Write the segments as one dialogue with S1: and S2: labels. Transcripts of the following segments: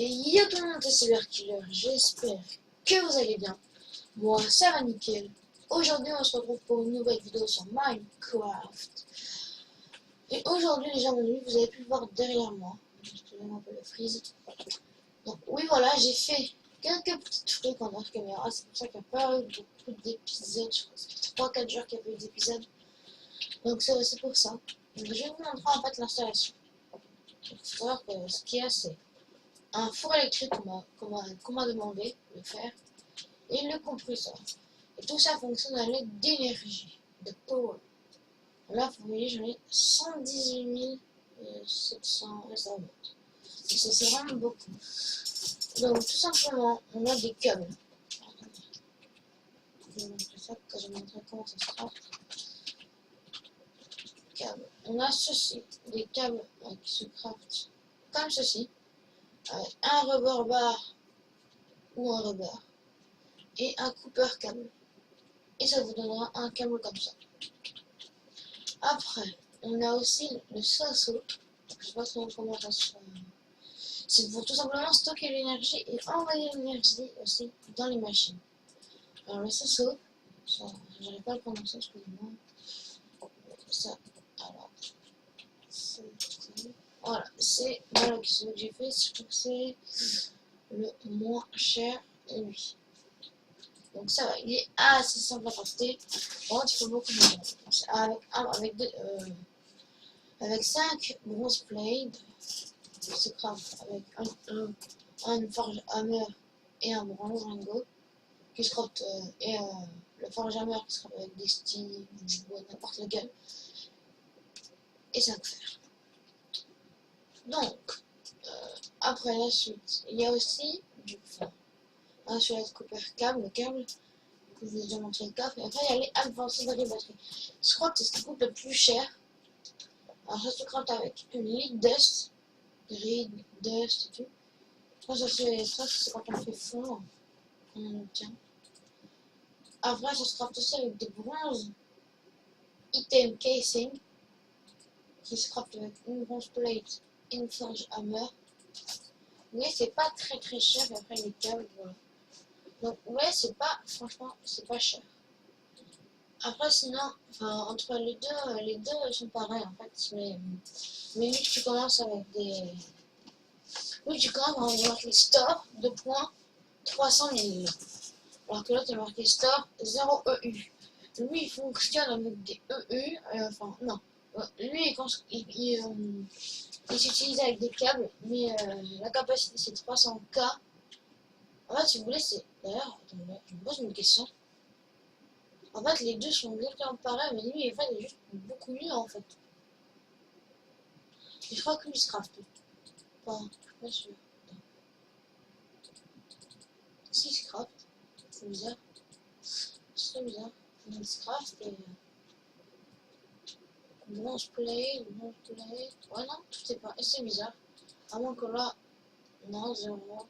S1: Et yo tout le monde, c'est Cyberkiller, j'espère que vous allez bien. Moi, ça va nickel. Aujourd'hui, on se retrouve pour une nouvelle vidéo sur Minecraft. Et aujourd'hui, les gens, vous avez pu le voir derrière moi. Je te donne un peu le freeze. Donc, oui, voilà, j'ai fait quelques petits trucs en hors caméra. C'est pour ça qu'il n'y a pas eu beaucoup d'épisodes. Je crois que ça fait 3-4 jours qu'il n'y a pas eu d'épisodes. Donc, c'est pour ça. Donc, je vais vous montrer en fait l'installation. Il faut savoir que ce qu'il y a, c'est un four électrique qu'on m'a demandé de faire et le compresseur. Et tout ça fonctionne à l'aide d'énergie, de power. Là, vous voyez, j'en ai 118 700 ça remonte. C'est vraiment beaucoup. Donc, tout simplement, on a des câbles. Je vais montrer ça, que je vais montrer comment ça se craft. Câbles. On a ceci, des câbles qui se craftent comme ceci, avec un rubber bar ou un rubber et un Cooper câble. Et ça vous donnera un câble comme ça. Après, on a aussi le SASO. Je sais pas trop comment ça se fait. C'est pour tout simplement stocker l'énergie et envoyer l'énergie aussi dans les machines. Alors le SASO, j'arrive pas à le prononcer, excusez-moi. Ça, alors, voilà, c'est voilà ce que j'ai fait. Je trouve que c'est le moins cher, lui. Donc ça va, il est assez simple à crafter. Par contre, il faut beaucoup de temps. Avec 5 bronze plates, se craft avec un forge hammer et un bronze ringot qui se craft et le forge hammer qui se craft avec des styles ou n'importe lequel et 5 fer. Donc après la suite, il y a aussi du fer. Un sur la copper câble, le câble que je vous ai déjà montré le câble, et après il y a les advanced batteries. Je crois que c'est ce qui coûte le plus cher. Alors ça se craft avec une lead dust, grid, dust et tout. Ça c'est quand on fait fondre, on obtient. Après ça se craft aussi avec des bronzes item casing, qui se craft avec une bronze plate et une forge hammer. Mais c'est pas très cher, et après les câbles, voilà. Donc ouais, c'est pas, franchement, c'est pas cher. Après sinon, enfin, entre les deux sont pareils en fait, mais vu que tu commences avec des... Oui, tu commences avec marqué store, 300 000. Alors que là, tu as marqué store 0 EU. Lui, il fonctionne avec des EU, enfin, non. Lui, il s'utilise avec des câbles, mais la capacité c'est 300K. En fait, si vous voulez, c'est. D'ailleurs, attendez, je me pose une question. En fait, les deux sont exactement pareils, mais lui, en fait, il est juste beaucoup mieux en fait. Et je crois que lui, il se craft. Enfin, je suis pas sûr. Si, il se craft. C'est bizarre. C'est très bizarre. Il se craft et. Bronze plate. Ouais, non, tout est pas. Et c'est bizarre. À moins que là. Non, 0.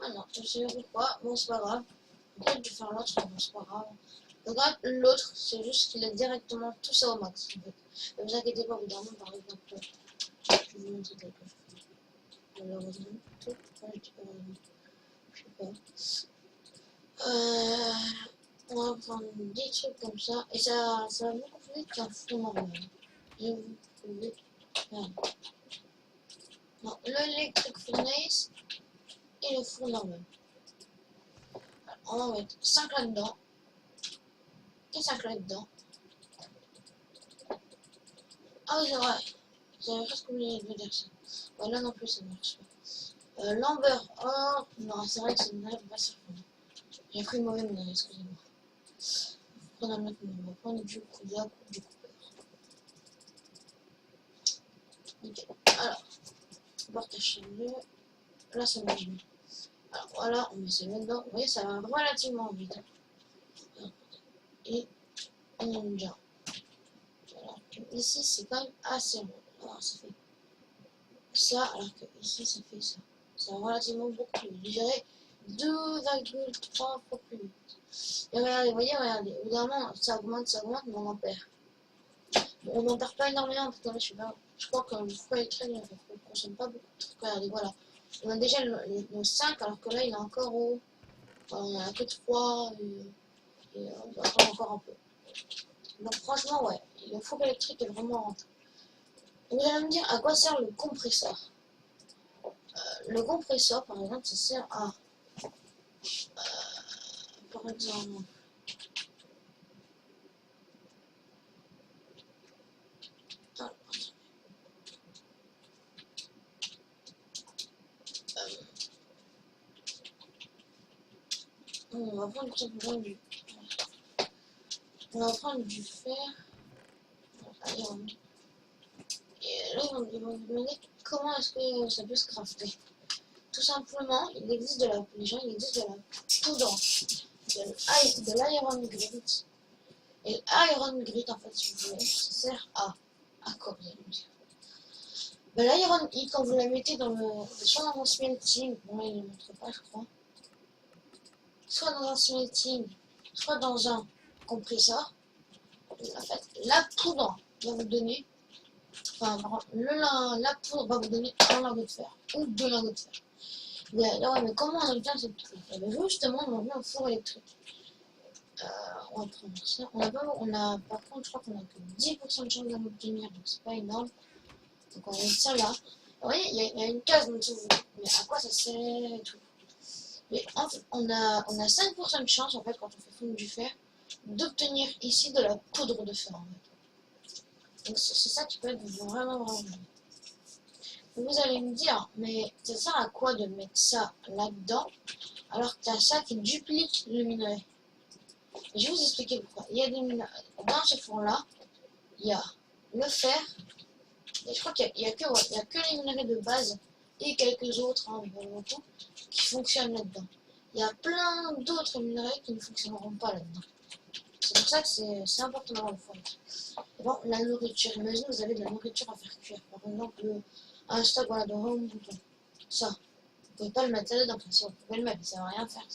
S1: Ah non, je sais pourquoi. Bon, c'est pas grave. Peut-être que je vais faire l'autre, mais bon, c'est pas grave. Donc là, l'autre, c'est juste qu'il a directement tout ça au max. En fait. Ne vous inquiétez pas, évidemment, par exemple, je vais vous montrer quelque chose. Malheureusement, tout. Je sais pas. On va prendre des trucs comme ça. Et ça va beaucoup plus vite qu'un four normal. Je vais vous prouver. Voilà. Non, l'électric furnace et le four normal. On va mettre 5 là-dedans. Et 5 là-dedans. Ah oui, c'est vrai. J'avais presque oublié de dire ça. Ouais, là non plus, ça marche pas. L'amber or. Non, c'est vrai que c'est une rêve pas sur fond. J'ai pris le mauvais modèle, excusez-moi. On va prendre du coup de la coupe du coupeur. Nickel. Alors, partage le. Là, ça marche bien. Alors voilà, on met ça là-dedans. Vous voyez, ça va relativement vite. Et on aime bien. Alors que ici, c'est quand même assez long. Alors, ça fait ça, alors que ici, ça fait ça. Ça va relativement beaucoup plus vite. Je dirais 2,3 fois plus vite. Et regardez, vous voyez, regardez. Évidemment, ça augmente, mais on en perd. Bon, on n'en perd pas énormément, parce que là, je suis pas Je crois que le four électrique ne consomme pas beaucoup de trucs. Regardez, voilà. On a déjà le 5, alors que là, il est encore au... Enfin, on a que 3, et on doit attendre encore un peu. Donc franchement, ouais, le four électrique est vraiment rentable. Vous allez me dire à quoi sert le compresseur. Le compresseur, par exemple, ça sert à... par exemple... Ah, on va prendre tout simplement du... On va prendre du fer. Allez, et là, ils vont me demander comment est-ce que ça peut se crafter. Tout simplement, il existe de la... Les gens, il existe de la poudre. De l'iron grit. Et l'iron grit, en fait, si vous voulez, ça sert à quoi, vous allez me dire. Ben, l'iron grit, quand vous la mettez dans le... Soit dans un smelting, bon là, il ne le montre pas, je crois. Soit dans un smelting, soit dans un compresseur. En fait, la poudre va vous donner... Enfin, la poudre va vous donner un lingot de fer. Ou deux lingots de fer. Là, ouais, mais comment on obtient cette poudre? Justement, on met un four électrique. On va prendre ça. Par contre, je crois qu'on a que 10% de chance d'en obtenir, donc c'est pas énorme. Donc on va mettre ça là. Vous voyez, il y a une case en dessous. Mais à quoi ça sert et tout. Mais en fait, on a 5% de chance, en fait, quand on fait fondre du fer, d'obtenir ici de la poudre de fer, en fait. Donc c'est ça qui peut être vraiment bien. Vous allez me dire, mais ça sert à quoi de mettre ça là-dedans, alors que tu as ça qui duplique le minerai? Je vais vous expliquer pourquoi. Il y a des minerais. Dans ce four-là, il y a le fer, et je crois qu'il n'y a, que les minerais de base et quelques autres, hein, qui fonctionnent là-dedans. Il y a plein d'autres minerais qui ne fonctionneront pas là-dedans. C'est pour ça que c'est important d'avoir le four. Bon, la nourriture, imaginez vous avez de la nourriture à faire cuire. Par exemple, un steak voilà, de rhum bouton. Ça, vous pouvez pas le mettre là-dedans. Enfin, si vous pouvez le mettre, ça va rien faire.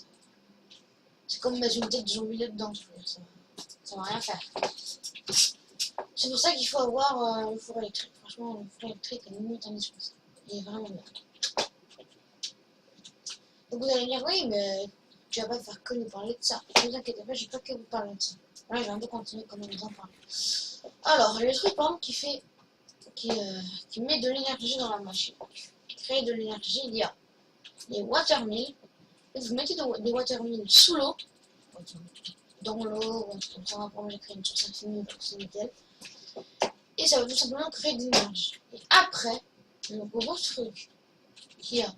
S1: C'est comme mettre une tête de zombie là-dedans, je veux dire, ça va rien faire. C'est pour ça qu'il faut avoir le four électrique. Franchement, le four électrique est limite indispensable. Il est vraiment bien. Donc vous allez dire, oui, mais tu vas pas faire que nous parler de ça. Ne vous inquiétez pas, je vais pas que vous parler de ça. Voilà, j'ai un peu continué quand même d'en parler. Alors, le truc, par exemple, qui met de l'énergie dans la machine, qui crée de l'énergie, il y a les watermills. Vous mettez des watermills sous l'eau, dans l'eau, ou un truc comme ça. Après, j'ai créé une source infinie, donc c'est nickel. Et ça va tout simplement créer de l'énergie. Et après, le gros truc qui a...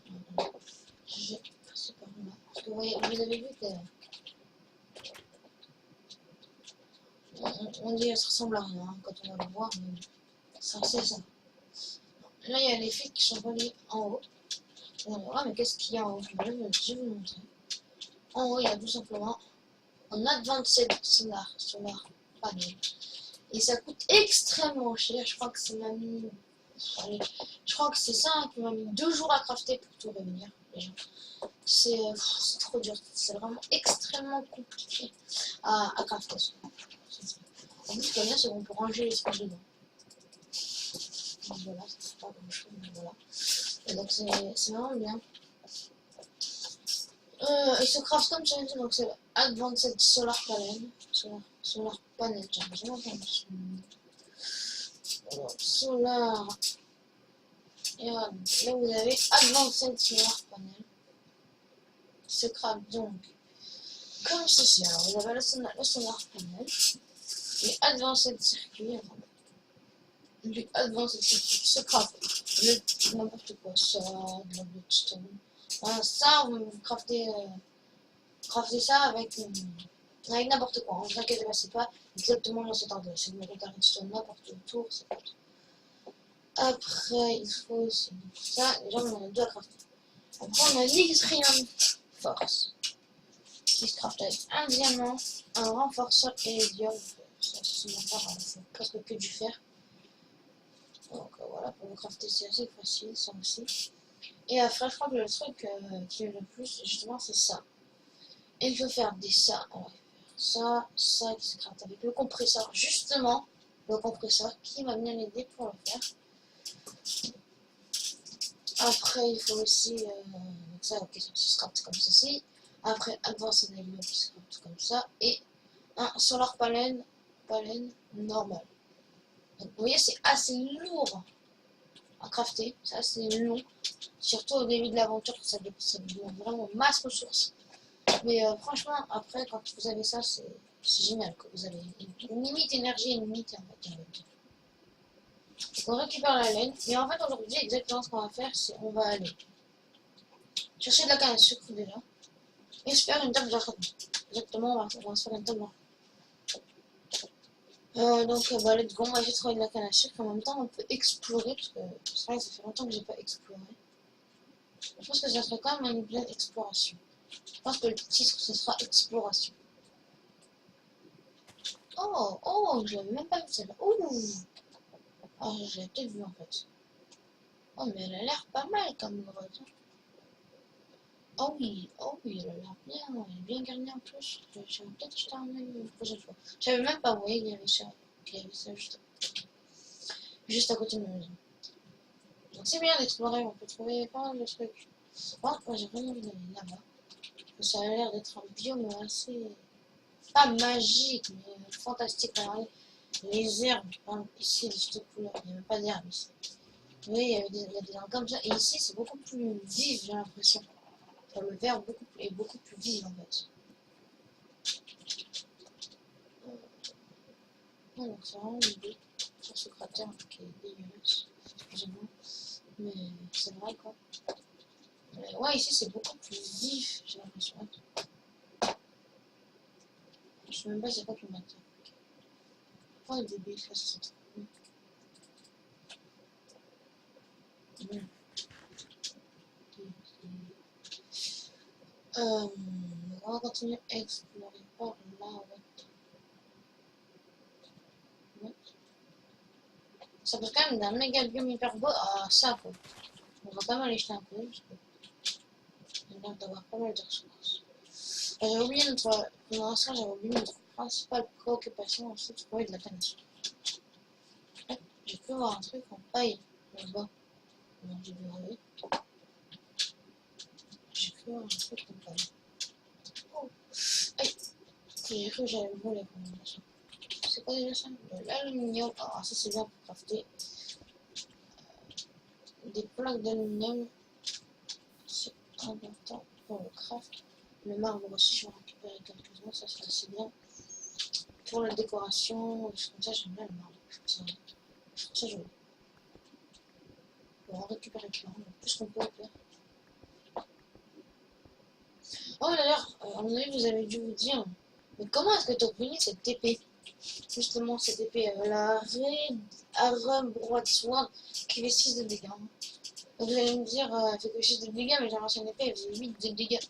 S1: Je vais passer par là. Parce que vous avez vu que... On dit que ça ressemble à rien hein, quand on va le voir, mais ça c'est ça. Là, il y a les fils qui sont reliés en haut. On verra, mais qu'est-ce qu'il y a en haut? Je vais vous montrer. En haut, il y a tout simplement un Advanced Solar Panel. Et ça coûte extrêmement cher. Je crois que ça m'a mis... Je crois que c'est ça hein, qui m'a mis 2 jours à crafter pour tout réunir. C'est trop dur. C'est vraiment extrêmement compliqué à crafter. En plus, ce qu'il y a, c'est qu'on peut ranger les trucs dedans. Donc voilà, c'est pas grand chose, mais voilà. Et donc c'est vraiment bien. Il se craft comme ça, donc c'est Advanced Solar Panel. Solar Panel, j'ai jamais entendu. Solar. Et là vous avez Advanced Solar Panel. Il se craft donc comme ceci. Alors vous avez le Solar Panel. Les Advanced Circuits. Du Advanced Circuit se craft. N'importe quoi, ça, de la bloodstone. Voilà, ça, vous craftez ça avec n'importe quoi. Ne vous inquiétez pas, c'est pas exactement dans cet ordre. C'est de mettre un redstone n'importe où autour, c'est pas tout. Après, il faut aussi ça. Déjà, on en a deux à crafter. Après, on a l'Xrium Force qui se craft avec un diamant, un renforceur et les diamants. Ça, c'est presque que du fer. Donc voilà, pour le crafter, c'est assez facile, ça aussi. Et après, je crois que le truc qui est le plus, justement, c'est ça. Et il faut faire des ça. Ça qui se crafte avec le compresseur. Justement, le compresseur qui va bien l'aider pour le faire. Après, il faut aussi, ça, ok, ça se scrape comme ceci. Après, Advanced Enablement qui se scrape comme ça. Et un Solar Panel normal. Donc, vous voyez, c'est assez lourd à crafter, c'est assez long. Surtout au début de l'aventure, ça demande vraiment masse ressources. Mais franchement, après, quand vous avez ça, c'est génial. Que vous avez une limite énergie et une limite, en fait, on récupère la laine. Et en fait, aujourd'hui, exactement ce qu'on va faire, c'est on va aller chercher de la canne à sucre déjà. Et se faire une table d'entraînement. Exactement, on va se faire une table d'entraînement. Donc, bah, let's go, on va essayer de trouver de la canne à sucre. En même temps, on peut explorer, parce que c'est vrai que ça fait longtemps que j'ai pas exploré. Je pense que ça serait quand même une pleine exploration. Je pense que le titre, ce sera exploration. Oh, je l'avais même pas vu celle-là. Ouh! Ah, je l'avais peut-être vu en fait. Oh, mais elle a l'air pas mal comme grotte. Oh oui, elle a l'air bien, elle est bien garnie en plus. Je vais peut-être jeter un œil une prochaine fois. Je savais même pas, vous voyez, qu'il y avait ça juste à côté de ma maison. Donc c'est bien d'explorer, on peut trouver pas mal de trucs. Par contre, moi j'ai vraiment envie d'aller là-bas. Ça a l'air d'être un biome assez, pas magique, mais fantastique. Regardez, les herbes, ici, de cette couleur, il n'y a même pas d'herbes ici. Vous voyez, il y a des arbres comme ça, et ici c'est beaucoup plus vif, j'ai l'impression. Enfin, le vert est beaucoup plus vif en fait. Donc c'est vraiment l'idée sur ce cratère qui est dégueulasse, excusez-moi, mais c'est vrai quoi. Mais ouais, ici c'est beaucoup plus vif, j'ai l'impression. Je sais même pas c'est quoi qui m'attend. Oh, des bêtes là, c'est trop cool. On va continuer à explorer par là. Ouais. Ça peut quand même d'un méga biome hyper beau. Ah, ça, quoi. On va quand même aller jeter un peu. Parce que on a l'air d'avoir pas mal de ressources. J'avais oublié pour l'instant, j'avais oublié notre principale préoccupation, c'est de trouver de la canne à sucre. J'ai pu voir un truc en paille là-bas. Non, j'ai dû rêver. J'ai pu voir un truc en paille. Oh, aïe! J'ai cru que j'allais le voler pour mon machin. C'est quoi déjà ça? De l'aluminium. Ah, ça c'est bien pour crafter. Des plaques d'aluminium. C'est important pour le craft. Le marbre aussi, je vais en récupérer quelques-uns. Ça c'est assez bien. Pour la décoration, comme ça, j'aime bien le marbre. Je trouve ça joli. On va en récupérer plein, plus qu'on peut faire. Oh d'ailleurs, à mon avis, vous avez dû vous dire, mais comment est-ce que tu as obtenu cette épée? Justement, cette épée, la Arum Broadsword qui fait 6 de dégâts. Donc vous allez me dire, elle fait que 6 de dégâts, mais j'ai l'ancienne épée, elle faisait 8 de dégâts.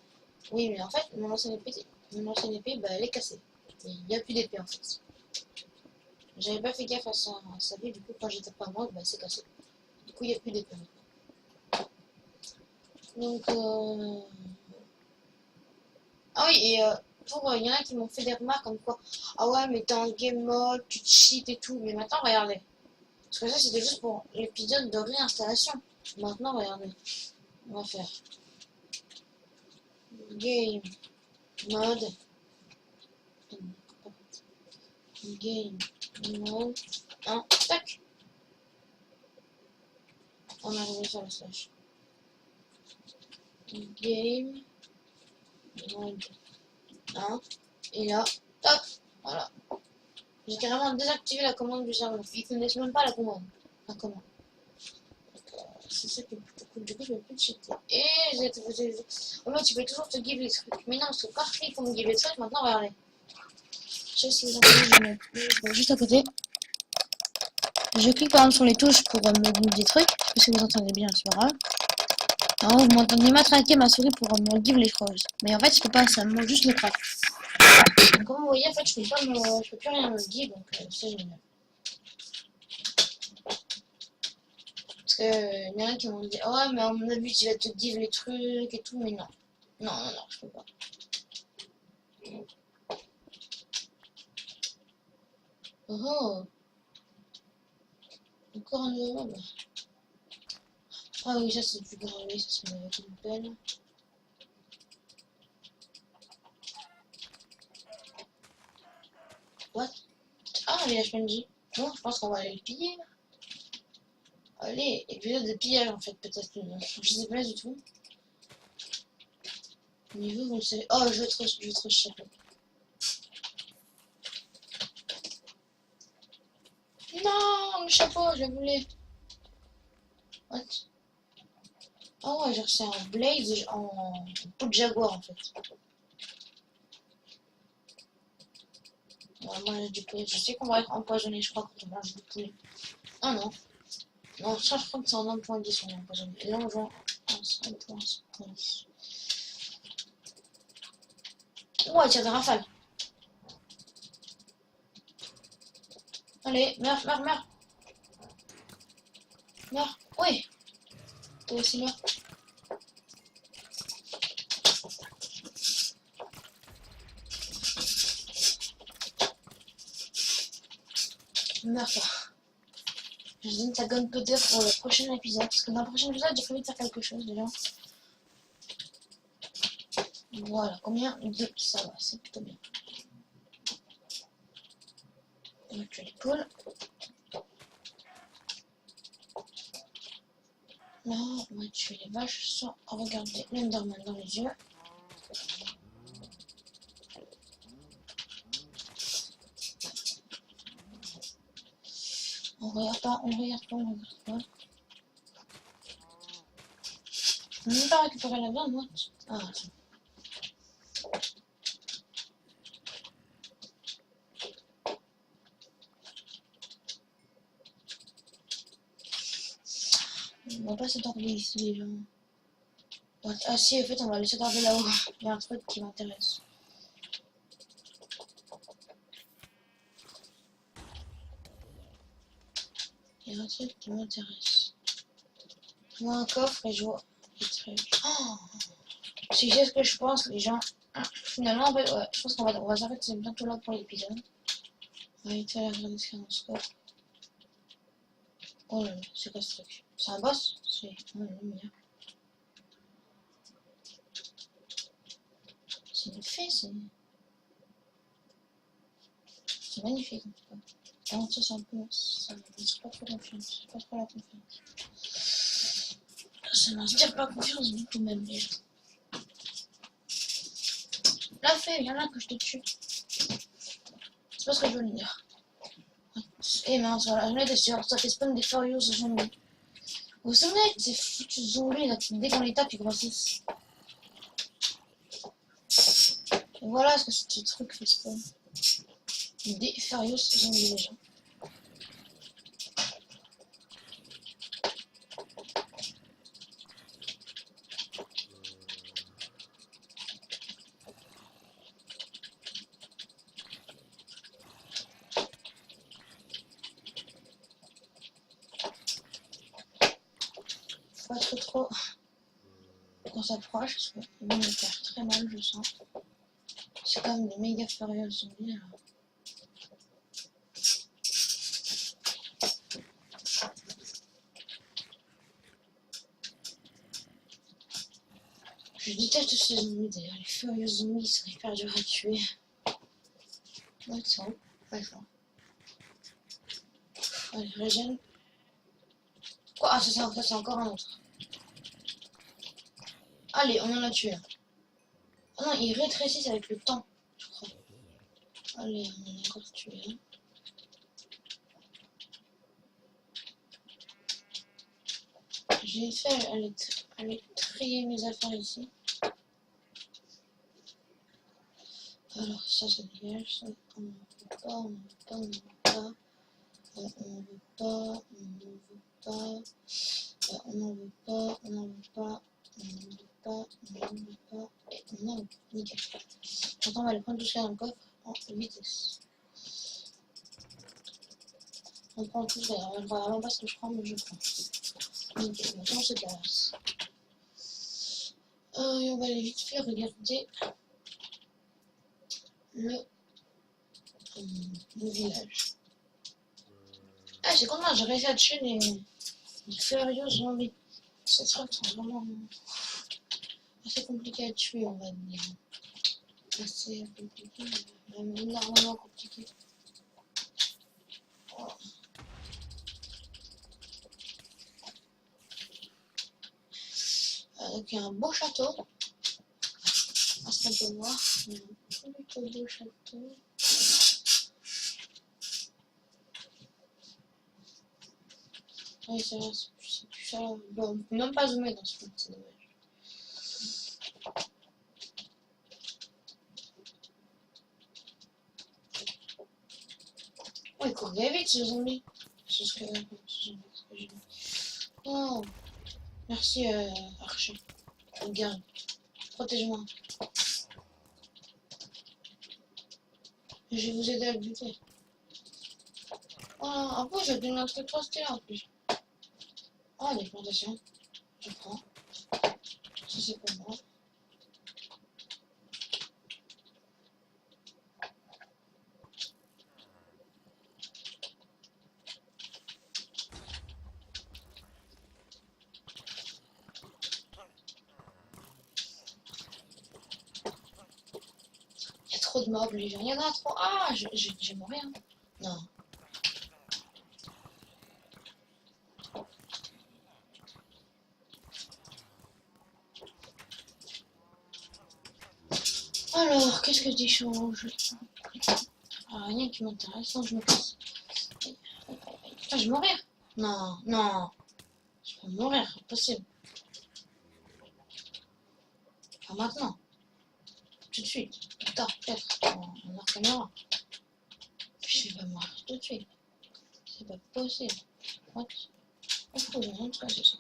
S1: Oui, mais en fait, mon ancienne épée, bah, elle est cassée. Il n'y a plus d'épée en fait. J'avais pas fait gaffe à sa vie, du coup, quand j'étais pas moi, bah, c'est cassé. Du coup, il n'y a plus d'épée. Donc, ah oui, et il y en a qui m'ont fait des remarques comme quoi, ah ouais, mais t'es en game mode, tu te cheats et tout. Mais maintenant, regardez. Parce que ça, c'était juste pour l'épisode de réinstallation. Maintenant, regardez. On va faire game mode. Game mode 1. Tac. On a arrivé sur la slash. Game mode 1. Et là, tac. Voilà. J'ai carrément désactivé la commande du serveur. Ils ne connaissent même pas la commande. La commande. C'est ça qui est plutôt cool. Du coup, je vais plus cheater. Et en fait, tu peux toujours te give les trucs. Mais non, parce que quand je clique pour me give les trucs, maintenant, regardez. Je sais si vous entendez, je vais mettre juste à côté. Je clique par exemple sur les touches pour me give des trucs. Je sais pas si vous entendez bien, c'est pas grave. En haut, vous m'entendez matraquer ma souris pour me give les choses. Mais en fait, je peux pas, ça me montre juste l'écran. Donc, comme vous voyez, en fait, je peux plus rien me give, donc c'est génial. Parce que y en a qui m'ont dit, oh, mais à mon avis, tu vas te give les trucs et tout, mais non. Non, je peux pas. Oh, encore un nouveau mob. Ah oui, ça c'est du gravé, ça c'est une pelle. What? Ah, les HMG. Bon, je pense qu'on va aller le piller. Allez, épisode de pillage en fait, peut-être. Je sais pas du tout. Niveau, vous le savez. Oh, je vais être chapeau. Non, le chapeau, je voulais. What? Ah ouais, j'ai reçu un blaze en peau de jaguar en fait. Ouais, moi, du poulet. Je sais qu'on va être empoisonné, je crois, quand on mange du poulet. Ah non. Non, ça, je crois que c'est en 1.10 on est empoisonné. Et là, on va en 1.10. Ouais, tiens, des rafales. Allez, meurs, meurs, meurs. Meurs. Oui. Toi aussi, meurs. Meurs, toi. Je donne ta gunpowder pour le prochain épisode. Parce que dans le prochain épisode, j'ai prévu de faire quelque chose déjà. Voilà, combien? 2, ça va, c'est plutôt bien. On va tuer les poules. Là, on va tuer les vaches sans regarder l'Enderman dans les yeux. On regarde pas, on regarde pas, on regarde pas. Je peux même pas récupérer la viande, moi. Ah, attends. On va pas s'attarder ici, les gens. Ah si, en fait, on va aller s'attarder là-haut. Il y a un truc qui m'intéresse. Il y a un truc qui m'intéresse. Je vois un coffre et je vois des trucs. Oh, si je sais ce que je pense, les gens. Finalement, en fait, ouais, je pense qu'on va s'arrêter bientôt là pour l'épisode. On va vite faire regarder ce qu'il y a dans ce coffre. Oh là là, c'est quoi ce truc? C'est un boss? C'est. Oh là là, c'est une fée, c'est magnifique en tout cas. Par contre, ça, c'est un peu. Ça m'inspire pas trop confiance. Pas trop la confiance. Ça m'inspire pas confiance du tout, même les gens. La fée, viens là que je te tue. C'est pas ce que je veux lui dire. Eh mince, voilà, je l'ai sûr, ça fait spawn des Furious zombies. Vous vous souvenez de ces foutus zombies là qui, dès qu'on les tape, ils grossissent? Et voilà ce que ce petit truc fait spawn. Des Furious zombies, les gens. Pas trop qu'on s'approche parce qu'on va me faire très mal, je sens. C'est comme des méga Furious zombies alors. Je déteste ces zombies d'ailleurs, les Furious zombies sont hyper durs à tuer. Ouais, ils sont pas fort. Allez, régène. Quoi? Ah, ça c'est encore un autre. Allez, on en a tué un. Ah non, ils rétrécissent avec le temps, je crois. Allez, on en a encore tué un. J'ai fait aller trier mes affaires ici. Alors ça dégage, ça on ne veut pas, on ne veut pas, on ne veut pas. On ne veut pas, on ne veut pas. On n'en veut pas, on n'en veut pas. On n'en veut pas, on n'en veut pas. Et on en veut pas. Nickel. Maintenant on va aller prendre tout ce qu'il y a dans le coffre en vitesse. On prend tout ça, on ne voit vraiment pas ce que je prends, mais je prends. Nickel, maintenant on se place. Et on va aller vite fait regarder le village. Ah, c'est content, j'ai réussi à tuer les Furious zombies. Ces trucs sont vraiment assez compliqués à tuer, on va dire. Assez compliqué, même énormément compliqué. Oh. Donc il y a un beau château. À ce qu'on peut voir. Il y a un plutôt beau château. Oui, c'est vrai, c'est plus ça. Bon, on peut même pas zoomer dans ce film, c'est dommage. Oh, il court bien vite ce zombie. C'est ce que j'ai vu. Oh, merci Archer. Regarde, protège-moi. Je vais vous aider à le buter. Oh, en plus, j'ai donné un truc trop stylé en plus. Oh, les plantations. Je prends. Ça, c'est pour moi. Il y a trop de mobs, les gens. Il y en a trop. Ah, j'ai mourir. Non. Alors, qu'est-ce que j'échange? Ah, rien qui m'intéresse, non, je me casse. Putain, je vais mourir. Non, non. Je vais mourir, impossible. Pas maintenant. Tout de suite. Plus tard, peut-être. En hors caméra. Je vais pas mourir tout de suite. C'est pas possible. What? Oh, faut que je montre ça, c'est ça.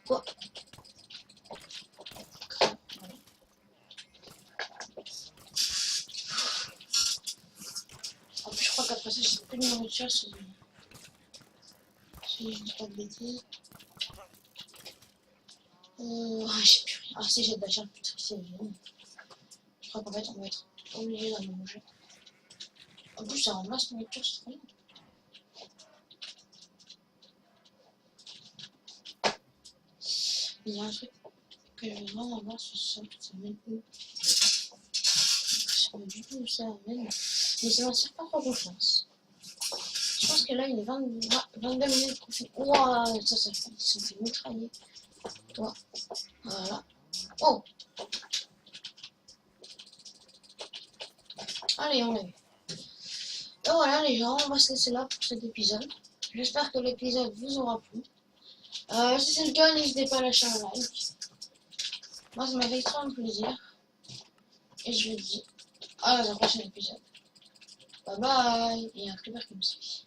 S1: Quoi? En plus, je crois qu'après ça, j'ai plus de nourriture si je dis pas de bêtises. Ah, j'ai plus rien. Ah, si, j'ai de la charge, putain, c'est évident. Je crois qu'en fait, on va être obligé d'en manger. En plus, ça ramasse nourriture, c'est trop bien. Il y a un truc que je veux vraiment avoir, c'est ça. Ça mène où? Je sais pas du tout où ça mène. Mais ça m'en sert pas trop confiance. Je pense que là, il est 22 minutes qu'on fait. Ouah, ça fait. Ils sont fait mitrailler. Toi. Voilà. Oh! Allez, on l'a eu. Et voilà, les gens, on va se laisser là pour cet épisode. J'espère que l'épisode vous aura plu. Si c'est le cas, n'hésitez pas à lâcher un like. Moi, ça m'a fait extrêmement plaisir. Et je vous dis à la prochaine épisode. Bye bye. Et un creeper qui me suit.